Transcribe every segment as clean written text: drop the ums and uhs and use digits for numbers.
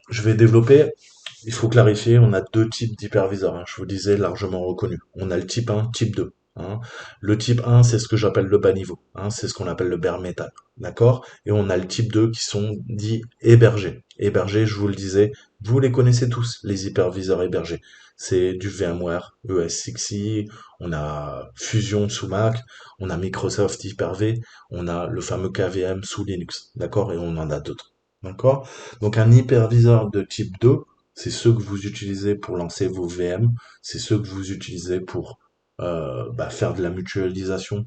je vais développer. Il faut clarifier, on a deux types d'hyperviseurs, hein, je vous disais largement reconnus. On a le type 1, type 2. Hein. Le type 1, c'est ce que j'appelle le bas niveau, hein, c'est ce qu'on appelle le bare metal. D'accord? Et on a le type 2 qui sont dits hébergés. Hébergés, je vous le disais, vous les connaissez tous, les hyperviseurs hébergés. C'est du VMware, ES6i, on a Fusion sous Mac, on a Microsoft Hyper-V, on a le fameux KVM sous Linux. D'accord? Et on en a d'autres. D'accord? Donc un hyperviseur de type 2, c'est ceux que vous utilisez pour lancer vos VM, c'est ceux que vous utilisez pour faire de la mutualisation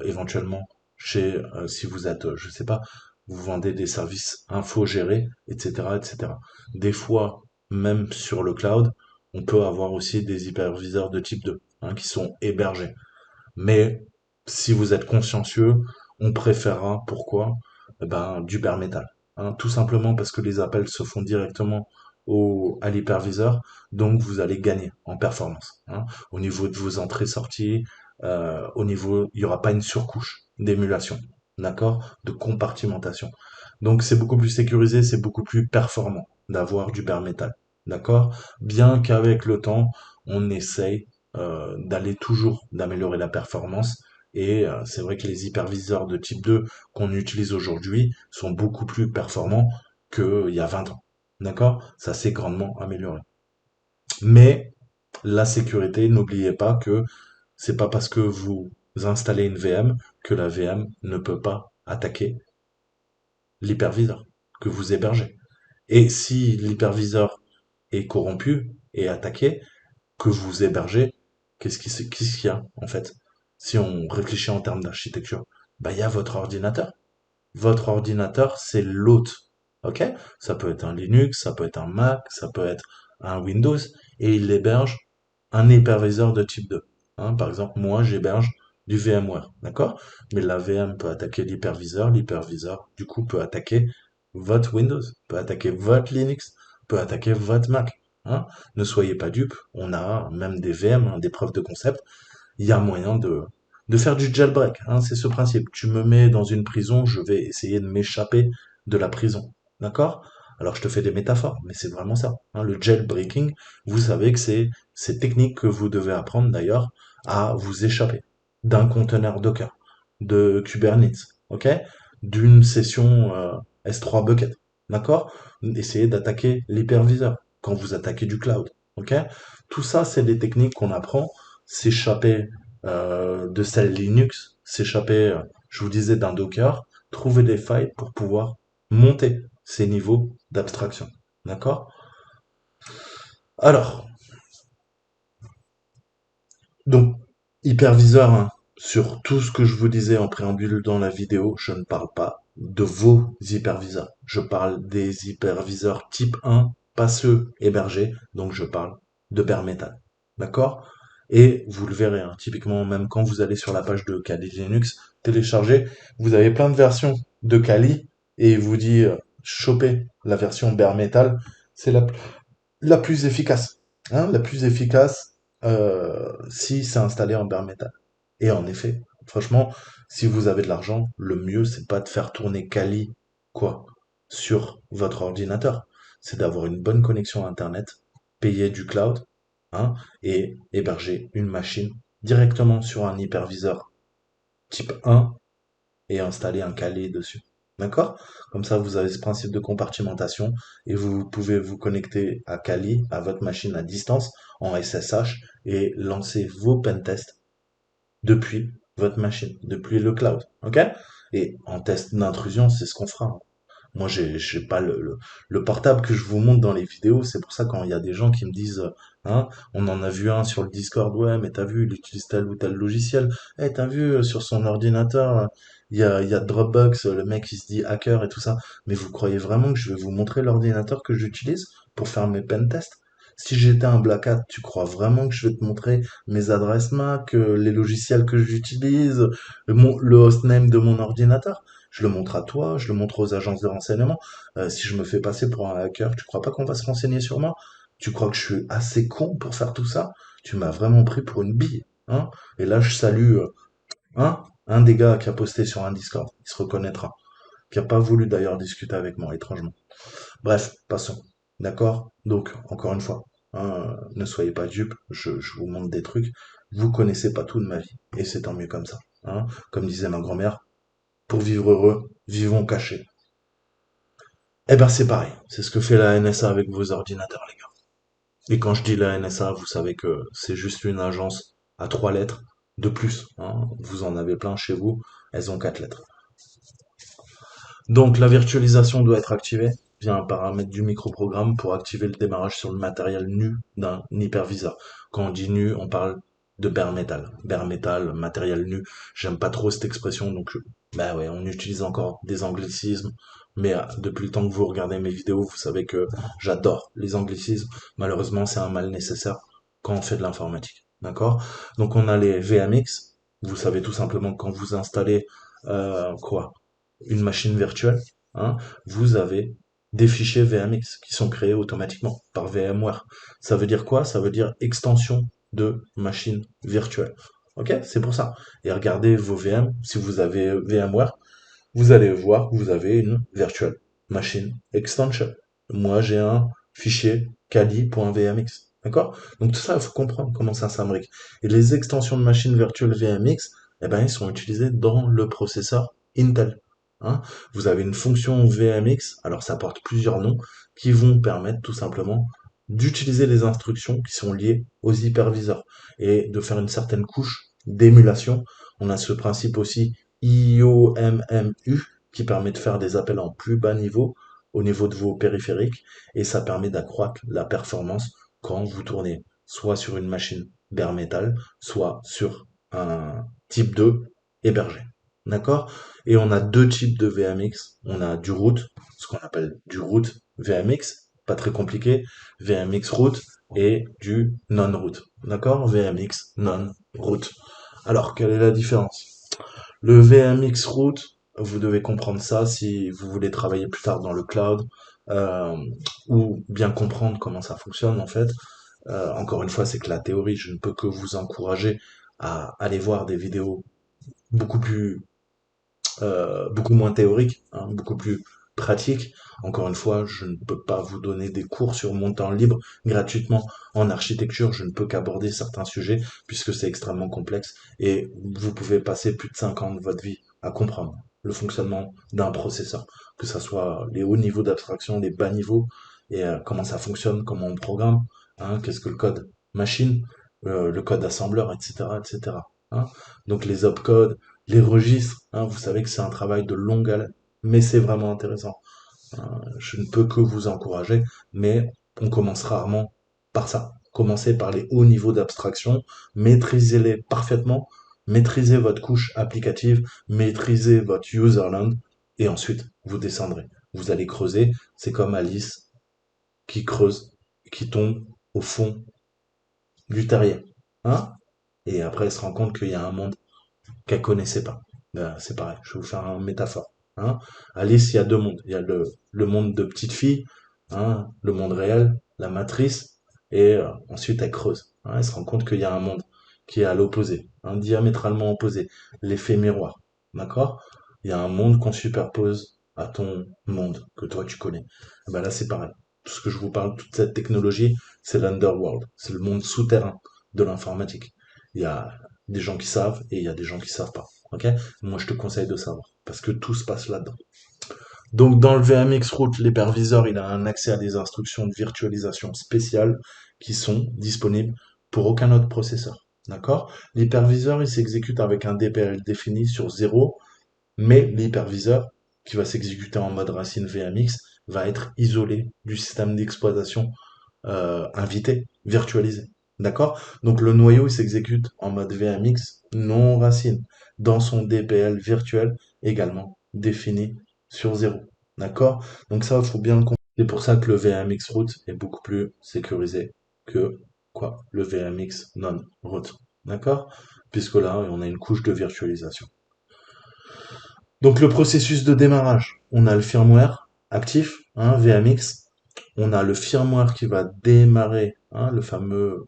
éventuellement chez si vous êtes, je sais pas, vous vendez des services infogérés, etc., etc. Des fois, même sur le cloud, on peut avoir aussi des hyperviseurs de type 2 hein, qui sont hébergés. Mais si vous êtes consciencieux, on préférera, pourquoi? Du bare metal. Hein, tout simplement parce que les appels se font directement à l'hyperviseur, donc vous allez gagner en performance. Hein. Au niveau de vos entrées-sorties, au niveau, il n'y aura pas une surcouche d'émulation, d'accord? De compartimentation. Donc c'est beaucoup plus sécurisé, c'est beaucoup plus performant d'avoir du bare metal, d'accord? Bien qu'avec le temps, on essaye d'aller toujours d'améliorer la performance. Et c'est vrai que les hyperviseurs de type 2 qu'on utilise aujourd'hui sont beaucoup plus performants qu'il y a 20 ans. D'accord? Ça s'est grandement amélioré. Mais la sécurité, n'oubliez pas que c'est pas parce que vous installez une VM que la VM ne peut pas attaquer l'hyperviseur que vous hébergez. Et si l'hyperviseur est corrompu et attaqué, que vous hébergez, qu'est-ce qu'il y a en fait? Si on réfléchit en termes d'architecture, il y a votre ordinateur. Votre ordinateur, c'est l'hôte. Ok? Ça peut être un Linux, ça peut être un Mac, ça peut être un Windows, et il héberge un hyperviseur de type 2. Hein, par exemple, moi, j'héberge du VMware, d'accord? Mais la VM peut attaquer l'hyperviseur, du coup, peut attaquer votre Windows, peut attaquer votre Linux, peut attaquer votre Mac. Hein. Ne soyez pas dupes, on a même des VM, hein, des preuves de concept, il y a moyen de faire du jailbreak. Hein, c'est ce principe. Tu me mets dans une prison, je vais essayer de m'échapper de la prison. D'accord? Alors je te fais des métaphores, mais c'est vraiment ça. Hein, le jailbreaking, vous savez que c'est ces techniques que vous devez apprendre d'ailleurs à vous échapper d'un conteneur Docker, de Kubernetes, ok? D'une session S3 bucket. D'accord? Essayez d'attaquer l'hyperviseur quand vous attaquez du cloud. Ok? Tout ça, c'est des techniques qu'on apprend s'échapper de celle Linux, s'échapper, je vous disais, d'un Docker, trouver des failles pour pouvoir monter ces niveaux d'abstraction. D'accord? Alors, donc, hyperviseur, hein, sur tout ce que je vous disais en préambule dans la vidéo, je ne parle pas de vos hyperviseurs. Je parle des hyperviseurs type 1, pas ceux hébergés, donc je parle de bare metal. D'accord? Et vous le verrez, hein, typiquement, même quand vous allez sur la page de Kali Linux, télécharger, vous avez plein de versions de Kali, et il vous dit, choper la version bare metal, c'est la plus efficace. Hein, la plus efficace si c'est installé en bare metal. Et en effet, franchement, si vous avez de l'argent, le mieux, c'est pas de faire tourner Kali, quoi, sur votre ordinateur. C'est d'avoir une bonne connexion Internet, payer du cloud, hein, et héberger une machine directement sur un hyperviseur type 1 et installer un Kali dessus. D'accord? Comme ça, vous avez ce principe de compartimentation et vous pouvez vous connecter à Kali, à votre machine à distance, en SSH et lancer vos pentests depuis votre machine, depuis le cloud. Ok? Et en test d'intrusion, c'est ce qu'on fera. Moi, j'ai pas le portable que je vous montre dans les vidéos. C'est pour ça quand il y a des gens qui me disent, hein, on en a vu un sur le Discord, ouais, mais t'as vu, il utilise tel ou tel logiciel. Eh, t'as vu, sur son ordinateur, il y a Dropbox, le mec, il se dit hacker et tout ça. Mais vous croyez vraiment que je vais vous montrer l'ordinateur que j'utilise pour faire mes pen tests? Si j'étais un Black Hat, tu crois vraiment que je vais te montrer mes adresses MAC, les logiciels que j'utilise, le hostname de mon ordinateur? Je le montre à toi, je le montre aux agences de renseignement. Si je me fais passer pour un hacker, tu crois pas qu'on va se renseigner sur moi? Tu crois que je suis assez con pour faire tout ça? Tu m'as vraiment pris pour une bille, hein? Et là, je salue, un des gars qui a posté sur un Discord. Il se reconnaîtra. Qui a pas voulu d'ailleurs discuter avec moi, étrangement. Bref, passons. D'accord? Donc, encore une fois, ne soyez pas dupes, je vous montre des trucs. Vous connaissez pas tout de ma vie. Et c'est tant mieux comme ça. Comme disait ma grand-mère, pour vivre heureux, vivons cachés. Eh ben c'est pareil. C'est ce que fait la NSA avec vos ordinateurs, les gars. Et quand je dis la NSA, vous savez que c'est juste une agence à 3 lettres de plus. Vous en avez plein chez vous, elles ont 4 lettres. Donc la virtualisation doit être activée via un paramètre du microprogramme pour activer le démarrage sur le matériel nu d'un hyperviseur. Quand on dit nu, on parle de bare metal. Bare metal, matériel nu. J'aime pas trop cette expression, donc bah ouais, on utilise encore des anglicismes. Mais depuis le temps que vous regardez mes vidéos, vous savez que j'adore les anglicismes. Malheureusement, c'est un mal nécessaire quand on fait de l'informatique. D'accord? Donc on a les VMX. Vous savez tout simplement que quand vous installez quoi? Une machine virtuelle, hein, vous avez des fichiers VMX qui sont créés automatiquement par VMware. Ça veut dire quoi? Ça veut dire extension de machine virtuelle. Ok? C'est pour ça. Et regardez vos VM, si vous avez VMware, vous allez voir que vous avez une virtual machine extension. Moi, j'ai un fichier kali.vmx. D'accord? Donc tout ça, il faut comprendre comment ça s'imbrique. Et les extensions de machine virtuelle VMX, eh ben, ils sont utilisés dans le processeur Intel. Hein. Vous avez une fonction VMX, alors ça porte plusieurs noms, qui vont permettre tout simplement d'utiliser les instructions qui sont liées aux hyperviseurs et de faire une certaine couche d'émulation. On a ce principe aussi IOMMU qui permet de faire des appels en plus bas niveau au niveau de vos périphériques et ça permet d'accroître la performance quand vous tournez soit sur une machine bare metal, soit sur un type 2 hébergé. D'accord? Et on a deux types de VMX. On a du root, ce qu'on appelle du root VMX, pas très compliqué, VMX root et du non-root. D'accord? VMX non-root. Alors, quelle est la différence? Le VMX Route, vous devez comprendre ça si vous voulez travailler plus tard dans le cloud euh, ou bien comprendre comment ça fonctionne en fait. Encore une fois, c'est que la théorie, je ne peux que vous encourager à aller voir des vidéos beaucoup plus beaucoup moins théorique, beaucoup plus pratique. Encore une fois, je ne peux pas vous donner des cours sur mon temps libre gratuitement en architecture. Je ne peux qu'aborder certains sujets puisque c'est extrêmement complexe et vous pouvez passer plus de 5 ans de votre vie à comprendre le fonctionnement d'un processeur, que ce soit les hauts niveaux d'abstraction, les bas niveaux et comment ça fonctionne, comment on programme, qu'est-ce que le code machine, le code assembleur, etc., etc. hein. Donc les opcodes, les registres, vous savez que c'est un travail de longue haleine, mais c'est vraiment intéressant. Je ne peux que vous encourager, mais on commence rarement par ça. Commencez par les hauts niveaux d'abstraction, maîtrisez-les parfaitement, maîtrisez votre couche applicative, maîtrisez votre userland, et ensuite vous descendrez. Vous allez creuser, c'est comme Alice qui creuse, qui tombe au fond du terrier. Hein et après elle se rend compte qu'il y a un monde qu'elle connaissait pas. Ben, c'est pareil, je vais vous faire une métaphore. Alice, il y a deux mondes. Il y a le monde de petite fille, le monde réel, la matrice, et ensuite elle creuse. Elle se rend compte qu'il y a un monde qui est à l'opposé, diamétralement opposé, l'effet miroir. D'accord? Il y a un monde qu'on superpose à ton monde que toi tu connais. Et ben là c'est pareil. Tout ce que je vous parle, toute cette technologie, c'est l'underworld, c'est le monde souterrain de l'informatique. Il y a des gens qui savent et il y a des gens qui savent pas. Ok? Moi, je te conseille de savoir parce que tout se passe là-dedans. Donc, dans le VMX Route, l'hyperviseur, il a un accès à des instructions de virtualisation spéciales qui sont disponibles pour aucun autre processeur. D'accord? L'hyperviseur, il s'exécute avec un DPL défini sur 0, mais l'hyperviseur, qui va s'exécuter en mode racine VMX, va être isolé du système d'exploitation invité, virtualisé. D'accord? Donc le noyau il s'exécute en mode VMX non racine dans son DPL virtuel également défini sur 0. D'accord? Donc ça, il faut bien le comprendre. C'est pour ça que le VMX root est beaucoup plus sécurisé que quoi? Le VMX non root. D'accord? Puisque là, on a une couche de virtualisation. Donc le processus de démarrage, on a le firmware actif, VMX, on a le firmware qui va démarrer, le fameux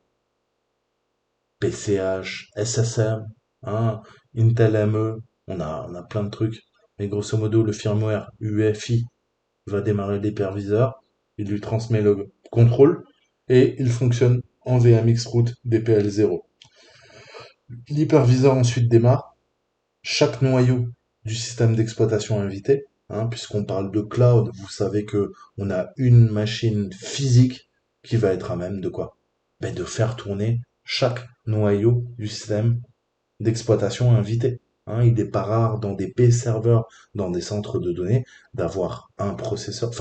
PCH, SSM, Intel ME, on a plein de trucs. Mais grosso modo, le firmware UEFI va démarrer l'hyperviseur. il lui transmet le contrôle et il fonctionne en VMX route DPL0. L'hyperviseur ensuite démarre. Chaque noyau du système d'exploitation invité, hein, puisqu'on parle de cloud, vous savez que on a une machine physique qui va être à même de quoi? Ben, de faire tourner chaque noyau du système d'exploitation invité. Hein, il n'est pas rare dans des P-serveurs, dans des centres de données, d'avoir un processeur,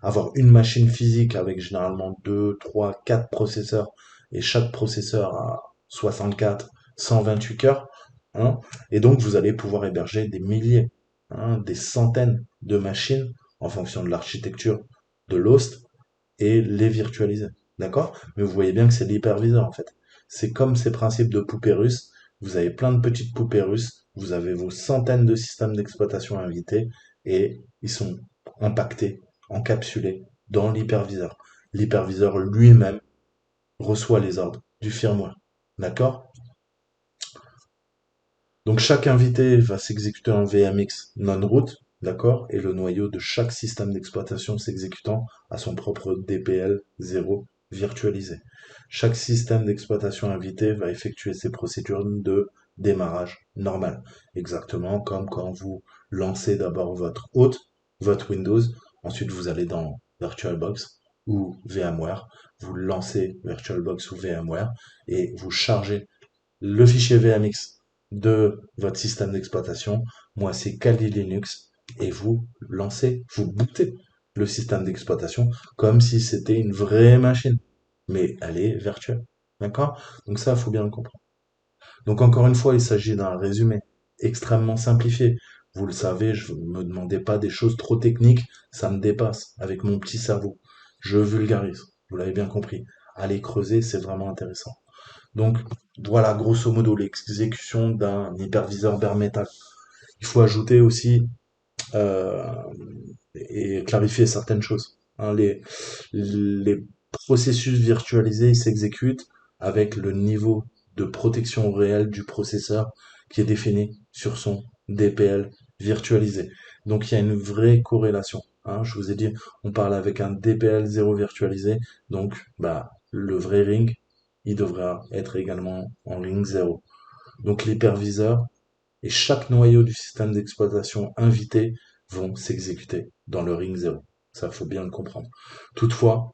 avoir une machine physique avec généralement 2, 3, 4 processeurs, et chaque processeur a 64, 128 cœurs. Hein, et donc vous allez pouvoir héberger des milliers, hein, des centaines de machines en fonction de l'architecture de l'host et les virtualiser. D'accord? Mais vous voyez bien que c'est l'hyperviseur en fait. C'est comme ces principes de poupées russes. Vous avez plein de petites poupées russes, vous avez vos centaines de systèmes d'exploitation invités et ils sont impactés, encapsulés dans l'hyperviseur. L'hyperviseur lui-même reçoit les ordres du firmware. D'accord? Donc chaque invité va s'exécuter en VMX non-root, d'accord? Et le noyau de chaque système d'exploitation s'exécutant à son propre DPL 0 virtualisé. Chaque système d'exploitation invité va effectuer ses procédures de démarrage normal. Exactement comme quand vous lancez d'abord votre hôte, votre Windows, ensuite vous allez dans VirtualBox ou VMware, vous lancez VirtualBox ou VMware et vous chargez le fichier VMX de votre système d'exploitation. Moi, c'est Kali Linux et vous lancez, vous bootez le système d'exploitation comme si c'était une vraie machine, mais elle est virtuelle. D'accord? Donc ça, il faut bien le comprendre. Donc encore une fois, il s'agit d'un résumé extrêmement simplifié. Vous le savez, je ne me demandez pas des choses trop techniques, ça me dépasse avec mon petit cerveau. Je vulgarise, vous l'avez bien compris. Allez creuser, c'est vraiment intéressant. Donc voilà, grosso modo, l'exécution d'un hyperviseur bare metal. Il faut ajouter aussi euh, et clarifier certaines choses. Hein, les processus virtualisés ils s'exécutent avec le niveau de protection réelle du processeur qui est défini sur son DPL virtualisé. Donc il y a une vraie corrélation. Hein, je vous ai dit, on parle avec un DPL 0 virtualisé, donc bah, le vrai ring, il devra être également en ring 0. Donc l'hyperviseur et chaque noyau du système d'exploitation invité vont s'exécuter dans le ring 0. Ça, faut bien le comprendre. Toutefois,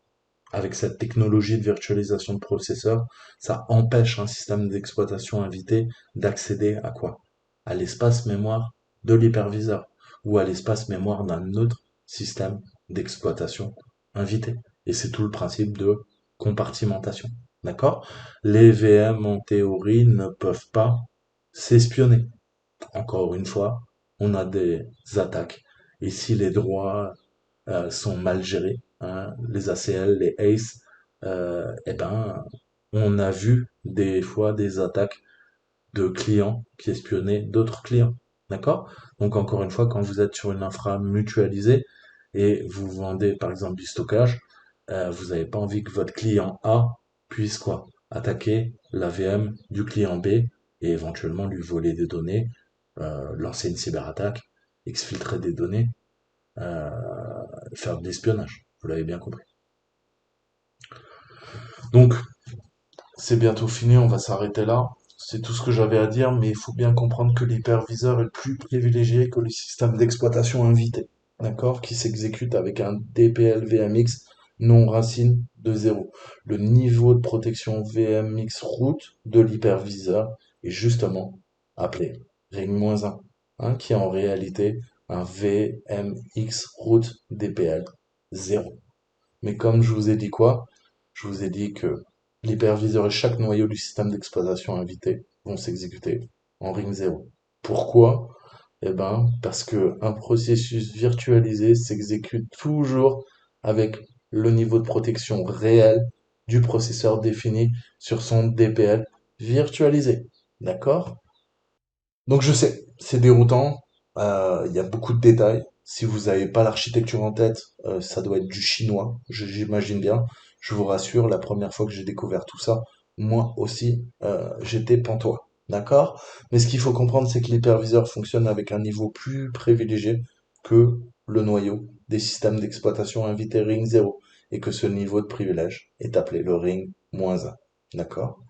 avec cette technologie de virtualisation de processeurs, ça empêche un système d'exploitation invité d'accéder à quoi? À l'espace mémoire de l'hyperviseur ou à l'espace mémoire d'un autre système d'exploitation invité. Et c'est tout le principe de compartimentation. D'accord? Les VM en théorie ne peuvent pas s'espionner. Encore une fois, on a des attaques. Et si les droits sont mal gérés, hein, les ACL, les ACE, eh ben, on a vu des fois des attaques de clients qui espionnaient d'autres clients. D'accord? Donc encore une fois, quand vous êtes sur une infra mutualisée et vous vendez par exemple du stockage, vous n'avez pas envie que votre client A puisse quoi? Attaquer la VM du client B et éventuellement lui voler des données, lancer une cyberattaque, exfiltrer des données, euh, faire de l'espionnage. Vous l'avez bien compris. Donc, c'est bientôt fini, on va s'arrêter là. C'est tout ce que j'avais à dire, mais il faut bien comprendre que l'hyperviseur est plus privilégié que le système d'exploitation invité, d'accord, qui s'exécute avec un DPL VMX non racine de 0. Le niveau de protection VMX root de l'hyperviseur est justement appelé ring-1, hein, qui est en réalité un VMX root DPL 0. Mais comme je vous ai dit quoi? Je vous ai dit que l'hyperviseur et chaque noyau du système d'exploitation invité vont s'exécuter en ring 0. Pourquoi? Eh ben, parce que un processus virtualisé s'exécute toujours avec le niveau de protection réel du processeur défini sur son DPL virtualisé. D'accord? Donc je sais, c'est déroutant, il y a beaucoup de détails. Si vous n'avez pas l'architecture en tête, ça doit être du chinois, j'imagine bien. Je vous rassure, la première fois que j'ai découvert tout ça, moi aussi, j'étais pantois. D'accord? Mais ce qu'il faut comprendre, c'est que l'hyperviseur fonctionne avec un niveau plus privilégié que le noyau des systèmes d'exploitation invités ring 0 et que ce niveau de privilège est appelé le ring -1. D'accord?